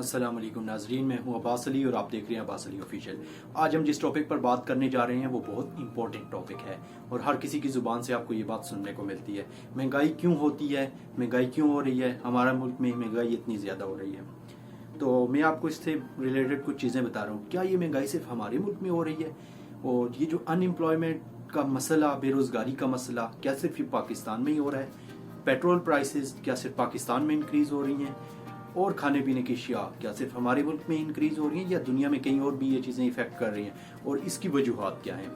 السلام علیکم ناظرین، میں ہوں عباس علی اور آپ دیکھ رہے ہیں عباس علی آفیشیل۔ آج ہم جس ٹاپک پر بات کرنے جا رہے ہیں وہ بہت امپورٹنٹ ٹاپک ہے اور ہر کسی کی زبان سے آپ کو یہ بات سننے کو ملتی ہے۔ مہنگائی کیوں ہوتی ہے، مہنگائی کیوں ہو رہی ہے، ہمارا ملک میں مہنگائی اتنی زیادہ ہو رہی ہے۔ تو میں آپ کو اس سے ریلیٹڈ کچھ چیزیں بتا رہا ہوں۔ کیا یہ مہنگائی صرف ہمارے ملک میں ہو رہی ہے، اور یہ جو ان امپلائمنٹ کا مسئلہ، بے روزگاری کا مسئلہ، کیا صرف یہ پاکستان میں ہی ہو رہا ہے؟ پیٹرول پرائسز کیا صرف پاکستان میں انکریز ہو رہی ہیں؟ اور کھانے پینے کی اشیاء کیا صرف ہمارے ملک میں انکریز ہو رہی ہیں یا دنیا میں کہیں اور بھی یہ چیزیں افیکٹ کر رہی ہیں، اور اس کی وجوہات کیا ہیں؟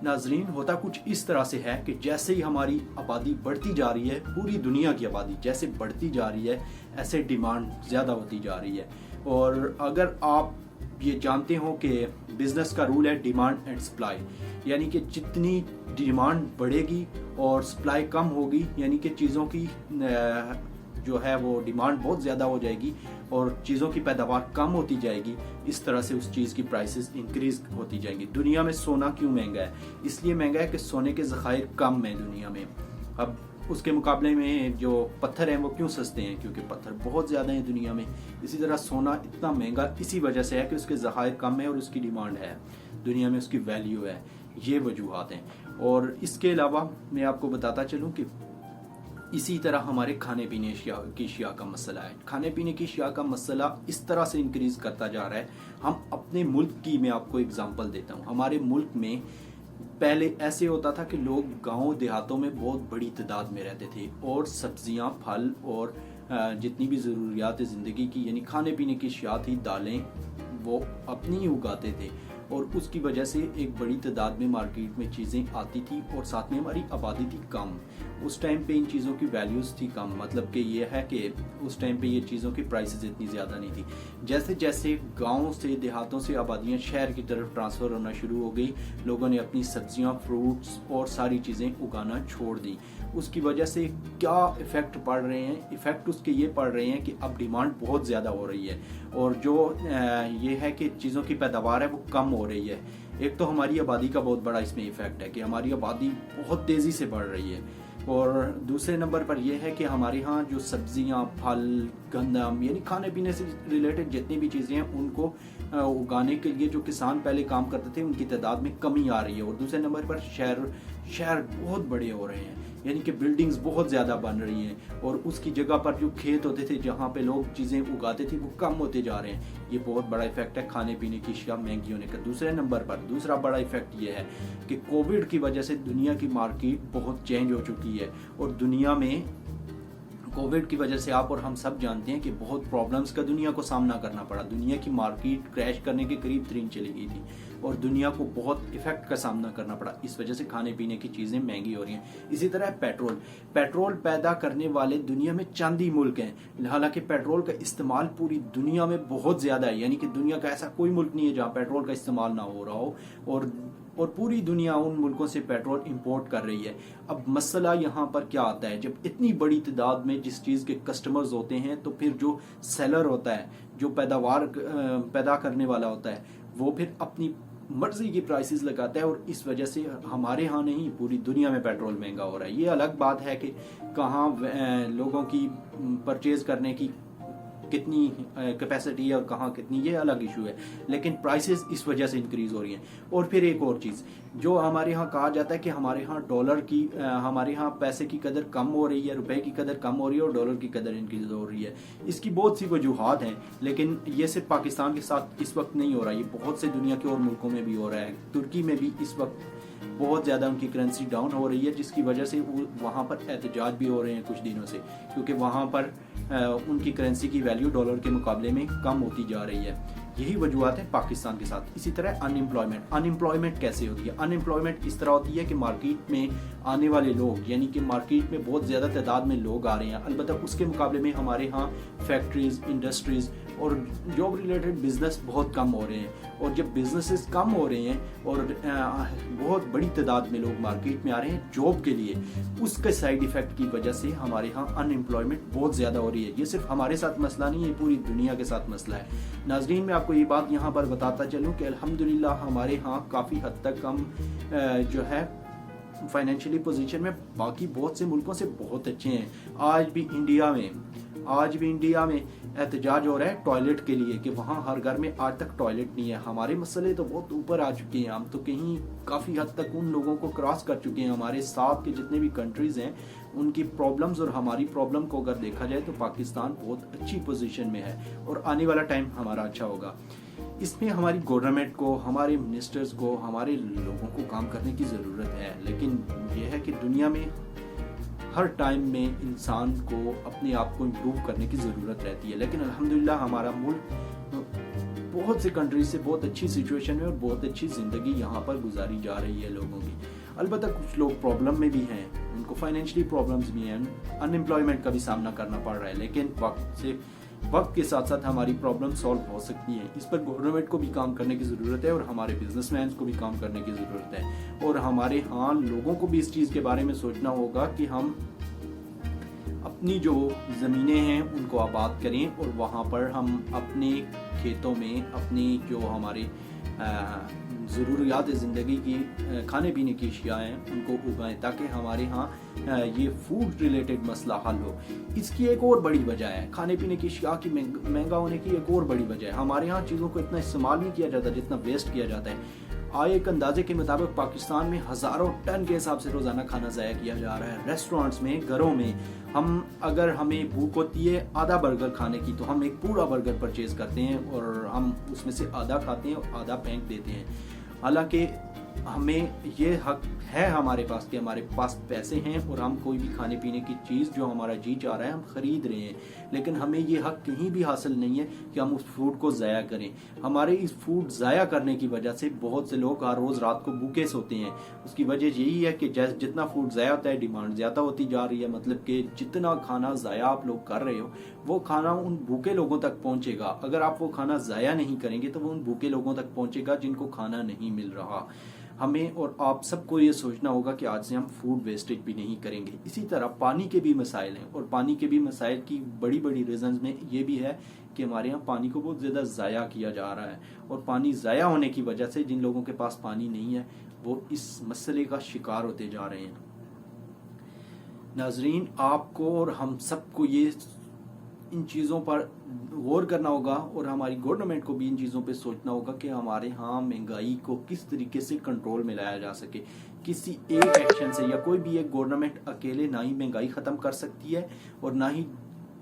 ناظرین، ہوتا کچھ اس طرح سے ہے کہ جیسے ہی ہماری آبادی بڑھتی جا رہی ہے، پوری دنیا کی آبادی جیسے بڑھتی جا رہی ہے، ایسے ڈیمانڈ زیادہ ہوتی جا رہی ہے۔ اور اگر آپ یہ جانتے ہو کہ بزنس کا رول ہے ڈیمانڈ اینڈ سپلائی، یعنی کہ جتنی ڈیمانڈ بڑھے گی اور سپلائی کم ہوگی، یعنی کہ چیزوں کی جو ہے وہ ڈیمانڈ بہت زیادہ ہو جائے گی اور چیزوں کی پیداوار کم ہوتی جائے گی، اس طرح سے اس چیز کی پرائسز انکریز ہوتی جائیں گی۔ دنیا میں سونا کیوں مہنگا ہے؟ اس لیے مہنگا ہے کہ سونے کے ذخائر کم ہیں دنیا میں۔ اب اس کے مقابلے میں جو پتھر ہیں وہ کیوں سستے ہیں؟ کیونکہ پتھر بہت زیادہ ہیں دنیا میں۔ اسی طرح سونا اتنا مہنگا اسی وجہ سے ہے کہ اس کے ذخائر کم ہیں اور اس کی ڈیمانڈ ہے دنیا میں، اس کی ویلیو ہے۔ یہ وجوہات ہیں۔ اور اس کے علاوہ میں آپ کو بتاتا چلوں کہ اسی طرح ہمارے کھانے پینے کی اشیاء کا مسئلہ ہے۔ کھانے پینے کی اشیاء کا مسئلہ اس طرح سے انکریز کرتا جا رہا ہے۔ ہم اپنے ملک کی میں آپ کو اگزامپل دیتا ہوں۔ ہمارے ملک میں پہلے ایسے ہوتا تھا کہ لوگ گاؤں دیہاتوں میں بہت بڑی تعداد میں رہتے تھے اور سبزیاں، پھل اور جتنی بھی ضروریات زندگی کی، یعنی کھانے پینے کی اشیاء تھی، دالیں، وہ اپنی ہی اگاتے تھے، اور اس کی وجہ سے ایک بڑی تعداد میں مارکیٹ میں چیزیں آتی تھی اور ساتھ میں ہماری آبادی تھی کم۔ اس ٹائم پہ ان چیزوں کی ویلیوز تھی کم، مطلب کہ یہ ہے کہ اس ٹائم پہ یہ چیزوں کی پرائسز اتنی زیادہ نہیں تھی۔ جیسے جیسے گاؤں سے، دیہاتوں سے آبادیاں شہر کی طرف ٹرانسفر ہونا شروع ہو گئی، لوگوں نے اپنی سبزیاں، فروٹس اور ساری چیزیں اگانا چھوڑ دیں۔ اس کی وجہ سے کیا ایفیکٹ پڑ رہے ہیں؟ ایفیکٹ اس کے یہ پڑ رہے ہیں کہ اب ڈیمانڈ بہت زیادہ ہو رہی ہے، اور جو یہ ہے کہ چیزوں کی پیداوار ہے وہ کم ہو رہی ہے۔ ایک تو ہماری آبادی کا بہت بڑا اس میں ایفیکٹ ہے کہ ہماری آبادی بہت تیزی سے بڑھ رہی ہے، اور دوسرے نمبر پر یہ ہے کہ ہمارے ہاں جو سبزیاں، پھل، گندم، یعنی کھانے پینے سے ریلیٹڈ جتنی بھی چیزیں ہیں ان کو اگانے کے لیے جو کسان پہلے کام کرتے تھے ان کی تعداد میں کمی آ رہی ہے۔ اور دوسرے نمبر پر شہر بہت بڑے ہو رہے ہیں، یعنی کہ بلڈنگز بہت زیادہ بن رہی ہیں، اور اس کی جگہ پر جو کھیت ہوتے تھے جہاں پہ لوگ چیزیں اگاتے تھے وہ کم ہوتے جا رہے ہیں۔ یہ بہت بڑا ایفیکٹ ہے کھانے پینے کی اشیاء مہنگی ہونے کا۔ دوسرے نمبر پر دوسرا بڑا ایفیکٹ یہ ہے کہ کووڈ کی وجہ سے دنیا کی مارکیٹ بہت چینج ہو چکی ہے، اور دنیا میں کووڈ کی وجہ سے آپ اور ہم سب جانتے ہیں کہ بہت پرابلمز کا دنیا کو سامنا کرنا پڑا۔ دنیا کی مارکیٹ کریش کرنے کے قریب ترین چلی گئی تھی اور دنیا کو بہت ایفیکٹ کا سامنا کرنا پڑا۔ اس وجہ سے کھانے پینے کی چیزیں مہنگی ہو رہی ہیں۔ اسی طرح پیٹرول پیدا کرنے والے دنیا میں چند ہی ملک ہیں، حالانکہ پیٹرول کا استعمال پوری دنیا میں بہت زیادہ ہے، یعنی کہ دنیا کا ایسا کوئی ملک نہیں ہے جہاں پیٹرول کا استعمال نہ ہو رہا ہو، اور پوری دنیا ان ملکوں سے پیٹرول امپورٹ کر رہی ہے۔ اب مسئلہ یہاں پر کیا آتا ہے؟ جب اتنی بڑی تعداد میں جس چیز کے کسٹمرز ہوتے ہیں تو پھر جو سیلر ہوتا ہے، جو پیدا کرنے والا ہوتا ہے، وہ پھر اپنی مرضی کی پرائسز لگاتا ہے، اور اس وجہ سے ہمارے ہاں نہیں پوری دنیا میں پیٹرول مہنگا ہو رہا ہے۔ یہ الگ بات ہے کہ کہاں لوگوں کی پرچیز کرنے کی کتنی کیپیسٹی ہے اور کہاں کتنی، یہ الگ ایشو ہے، لیکن پرائسز اس وجہ سے انکریز ہو رہی ہیں۔ اور پھر ایک اور چیز جو ہمارے ہاں کہا جاتا ہے کہ ہمارے ہاں ہمارے ہاں پیسے کی قدر کم ہو رہی ہے، روپے کی قدر کم ہو رہی ہے اور ڈالر کی قدر انکریز ہو رہی ہے۔ اس کی بہت سی وجوہات ہیں، لیکن یہ صرف پاکستان کے ساتھ اس وقت نہیں ہو رہا، یہ بہت سے دنیا کے اور ملکوں میں بھی ہو رہا ہے۔ ترکی میں بھی اس وقت بہت زیادہ ان کی کرنسی ڈاؤن ہو رہی ہے، جس کی وجہ سے وہاں پر احتجاج بھی ہو رہے ہیں کچھ دنوں سے، کیونکہ وہاں پر ان کی کرنسی کی ویلیو ڈالر کے مقابلے میں کم ہوتی جا رہی ہے۔ یہی وجوہات ہیں پاکستان کے ساتھ۔ اسی طرح ان امپلائمنٹ کیسے ہوتی ہے؟ ان امپلائمنٹ اس طرح ہوتی ہے کہ مارکیٹ میں آنے والے لوگ، یعنی کہ مارکیٹ میں بہت زیادہ تعداد میں لوگ آ رہے ہیں، البتہ اس کے مقابلے میں ہمارے ہاں فیکٹریز، انڈسٹریز اور جاب ریلیٹڈ بزنس بہت کم ہو رہے ہیں، اور جب بزنسز کم ہو رہے ہیں اور بہت بڑی تعداد میں لوگ مارکیٹ میں آ رہے ہیں جاب کے لیے، اس کے سائیڈ ایفیکٹ کی وجہ سے ہمارے ہاں ان امپلائمنٹ بہت زیادہ ہو رہی ہے۔ یہ صرف ہمارے ساتھ مسئلہ نہیں ہے، پوری دنیا کے ساتھ مسئلہ ہے۔ ناظرین، میں آپ کو یہ بات یہاں پر بتاتا چلوں کہ الحمدللہ ہمارے ہاں کافی حد تک ہم جو ہے فائنینشلی پوزیشن میں باقی بہت سے ملکوں سے بہت اچھے ہیں۔ آج بھی انڈیا میں آج بھی انڈیا میں احتجاج ہو رہا ہے ٹوائلٹ کے لیے کہ وہاں ہر گھر میں آج تک ٹوائلٹ نہیں ہے. ہمارے مسئلے تو بہت اوپر آ چکے ہیں, ہم تو کہیں کافی حد تک ان لوگوں کو کراس کر چکے ہیں. ہمارے ساتھ کے جتنے بھی کنٹریز ہیں ان کی پرابلمز اور ہماری پرابلم کو اگر دیکھا جائے تو پاکستان بہت اچھی پوزیشن میں ہے اور آنے والا ٹائم ہمارا اچھا ہوگا. اس میں ہماری گورنمنٹ کو, ہمارے منسٹرز کو, ہمارے لوگوں کو کام کرنے کی ضرورت ہے. لیکن یہ ہے کہ دنیا میں ہر ٹائم میں انسان کو اپنے آپ کو امپروو کرنے کی ضرورت رہتی ہے. لیکن الحمدللہ ہمارا ملک بہت سے کنٹریز سے بہت اچھی سچویشن میں اور بہت اچھی زندگی یہاں پر گزاری جا رہی ہے لوگوں کی. البتہ کچھ لوگ پرابلم میں بھی ہیں, ان کو فائنینشلی پرابلمز بھی ہیں, ان امپلائمنٹ کا بھی سامنا کرنا پڑ رہا ہے. لیکن وقت کے ساتھ ساتھ ہماری پرابلم سالو ہو سکتی ہیں. اس پر گورنمنٹ کو بھی کام کرنے کی ضرورت ہے اور ہمارے بزنس مینز کو بھی کام کرنے کی ضرورت ہے. اور ہمارے لوگوں کو بھی اس چیز کے بارے میں سوچنا ہوگا کہ ہم اپنی جو زمینیں ہیں ان کو آباد کریں اور وہاں پر ہم اپنے کھیتوں میں اپنی جو ہمارے ضروریات زندگی کی کھانے پینے کی اشیاء ہیں ان کو اگائیں تاکہ ہمارے ہاں یہ فوڈ ریلیٹڈ مسئلہ حل ہو. اس کی ایک اور بڑی وجہ ہے کھانے پینے کی اشیاء کی مہنگا ہونے کی. ایک اور بڑی وجہ ہے ہمارے ہاں چیزوں کو اتنا استعمال نہیں کیا جاتا جتنا ویسٹ کیا جاتا ہے. ایک اندازے کے مطابق پاکستان میں ہزاروں ٹن کے حساب سے روزانہ کھانا ضائع کیا جا رہا ہے. ریسٹورانٹس میں, گھروں میں اگر ہمیں بھوک ہوتی ہے آدھا برگر کھانے کی تو ہم ایک پورا برگر پرچیز کرتے ہیں اور ہم اس میں سے آدھا کھاتے ہیں اور آدھا پھینک دیتے ہیں. حالانکہ ہمیں یہ حق ہے ہمارے پاس کہ ہمارے پاس پیسے ہیں اور ہم کوئی بھی کھانے پینے کی چیز جو ہمارا جی چاہ رہا ہے ہم خرید رہے ہیں. لیکن ہمیں یہ حق کہیں بھی حاصل نہیں ہے کہ ہم اس فوڈ کو ضائع کریں. ہمارے اس فوڈ ضائع کرنے کی وجہ سے بہت سے لوگ ہر روز رات کو بھوکے سوتے ہیں. اس کی وجہ یہی ہے کہ جتنا فوڈ ضائع ہوتا ہے ڈیمانڈ زیادہ ہوتی جا رہی ہے. مطلب کہ جتنا کھانا ضائع آپ لوگ کر رہے ہو وہ کھانا ان بھوکے لوگوں تک پہنچے گا. اگر آپ وہ کھانا ضائع نہیں کریں گے تو وہ ان بھوکے لوگوں تک پہنچے گا جن کو کھانا نہیں مل رہا. ہمیں اور آپ سب کو یہ سوچنا ہوگا کہ آج سے ہم فوڈ ویسٹیج بھی نہیں کریں گے. اسی طرح پانی کے بھی مسائل ہیں اور پانی کے بھی مسائل کی بڑی بڑی ریزنز میں یہ بھی ہے کہ ہمارے یہاں پانی کو بہت زیادہ ضائع کیا جا رہا ہے اور پانی ضائع ہونے کی وجہ سے جن لوگوں کے پاس پانی نہیں ہے وہ اس مسئلے کا شکار ہوتے جا رہے ہیں. ناظرین, آپ کو اور ہم سب کو یہ ان چیزوں پر غور کرنا ہوگا اور ہماری گورنمنٹ کو بھی ان چیزوں پہ سوچنا ہوگا کہ ہمارے ہاں مہنگائی کو کس طریقے سے کنٹرول میں لایا جا سکے. کسی ایک ایکشن سے یا کوئی بھی ایک گورنمنٹ اکیلے نہ ہی مہنگائی ختم کر سکتی ہے اور نہ ہی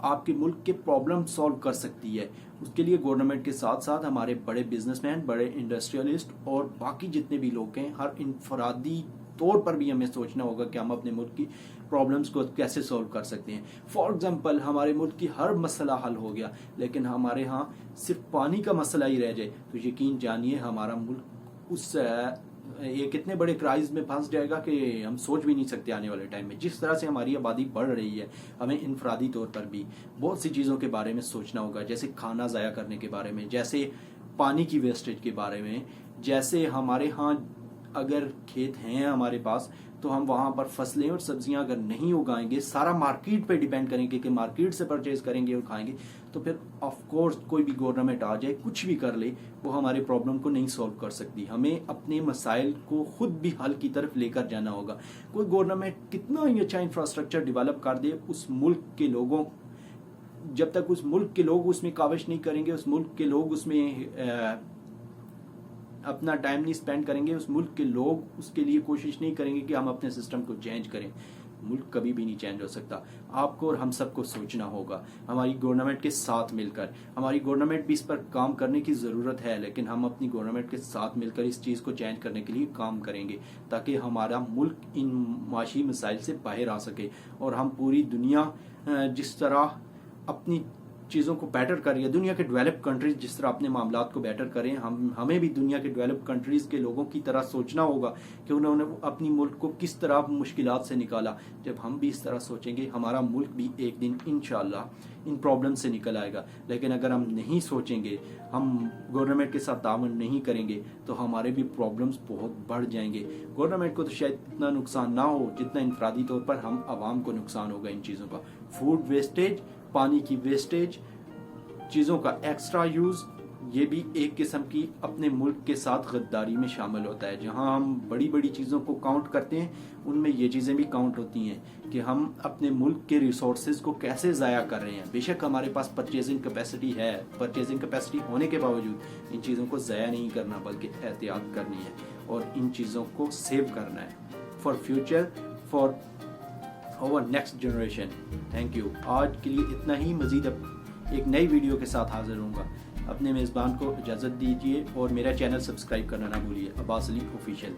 آپ کے ملک کے پرابلم سالو کر سکتی ہے. اس کے لیے گورنمنٹ کے ساتھ ساتھ ہمارے بڑے بزنس مین, بڑے انڈسٹریلسٹ اور باقی جتنے بھی لوگ ہیں ہر انفرادی طور پر بھی ہمیں سوچنا ہوگا کہ ہم اپنے ملک کی پرابلمز کو کیسے سولو کر سکتے ہیں. فار ایگزامپل ہمارے ملک کی ہر مسئلہ حل ہو گیا لیکن ہمارے ہاں صرف پانی کا مسئلہ ہی رہ جائے تو یقین جانیے ہمارا ملک اس ایک اتنے بڑے کرائز میں پھنس جائے گا کہ ہم سوچ بھی نہیں سکتے آنے والے ٹائم میں. جس طرح سے ہماری آبادی بڑھ رہی ہے ہمیں انفرادی طور پر بھی بہت سی چیزوں کے بارے میں سوچنا ہوگا, جیسے کھانا ضائع کرنے کے بارے میں, جیسے پانی کی ویسٹیج کے بارے میں, جیسے ہمارے ہاں اگر کھیت ہیں ہمارے پاس تو ہم وہاں پر فصلیں اور سبزیاں اگر نہیں اگائیں گے, سارا مارکیٹ پہ ڈیپینڈ کریں گے کہ مارکیٹ سے پرچیز کریں گے اور کھائیں گے تو پھر آف کورس کوئی بھی گورنمنٹ آ جائے کچھ بھی کر لے وہ ہمارے پرابلم کو نہیں سولو کر سکتی. ہمیں اپنے مسائل کو خود بھی حل کی طرف لے کر جانا ہوگا. کوئی گورنمنٹ کتنا ہی اچھا انفراسٹرکچر ڈیولپ کر دے, اس ملک کے لوگوں جب تک اس ملک کے لوگ اس میں کاوش نہیں کریں گے, اس ملک کے لوگ اس میں اپنا ٹائم نہیں سپینڈ کریں گے, اس ملک کے لوگ اس کے لیے کوشش نہیں کریں گے کہ ہم اپنے سسٹم کو چینج کریں, ملک کبھی بھی نہیں چینج ہو سکتا. آپ کو اور ہم سب کو سوچنا ہوگا ہماری گورنمنٹ کے ساتھ مل کر. ہماری گورنمنٹ بھی اس پر کام کرنے کی ضرورت ہے لیکن ہم اپنی گورنمنٹ کے ساتھ مل کر اس چیز کو چینج کرنے کے لیے کام کریں گے تاکہ ہمارا ملک ان معاشی مسائل سے باہر آ سکے اور ہم پوری دنیا جس طرح اپنی چیزوں کو بیٹر کر رہی ہے, دنیا کے ڈیولپ کنٹریز جس طرح اپنے معاملات کو بیٹر کریں, ہمیں بھی دنیا کے ڈیولپ کنٹریز کے لوگوں کی طرح سوچنا ہوگا کہ انہوں نے اپنی ملک کو کس طرح مشکلات سے نکالا. جب ہم بھی اس طرح سوچیں گے ہمارا ملک بھی ایک دن انشاءاللہ ان پرابلم سے نکل آئے گا. لیکن اگر ہم نہیں سوچیں گے, ہم گورنمنٹ کے ساتھ تعاون نہیں کریں گے تو ہمارے بھی پرابلمز بہت بڑھ جائیں گے. گورنمنٹ کو تو شاید اتنا نقصان نہ ہو جتنا انفرادی طور پر ہم عوام کو نقصان ہوگا ان چیزوں کا. فوڈ ویسٹیج, پانی کی ویسٹیج, چیزوں کا ایکسٹرا یوز, یہ بھی ایک قسم کی اپنے ملک کے ساتھ غداری میں شامل ہوتا ہے. جہاں ہم بڑی بڑی چیزوں کو کاؤنٹ کرتے ہیں ان میں یہ چیزیں بھی کاؤنٹ ہوتی ہیں کہ ہم اپنے ملک کے ریسورسز کو کیسے ضائع کر رہے ہیں. بے شک ہمارے پاس پرچیزنگ کیپیسٹی ہے، پرچیزنگ کیپیسٹی ہونے کے باوجود ان چیزوں کو ضائع نہیں کرنا بلکہ احتیاط کرنی ہے اور ان چیزوں کو سیو کرنا ہے فار فیوچر، فار اور نیکسٹ جنریشن. Thank you. آج کے لیے اتنا ہی. مزید ایک نئی ویڈیو کے ساتھ حاضر ہوں گا. اپنے میزبان کو اجازت دیجیے اور میرا چینل سبسکرائب کرنا نہ بھولیے. عباس علی آفیشیل.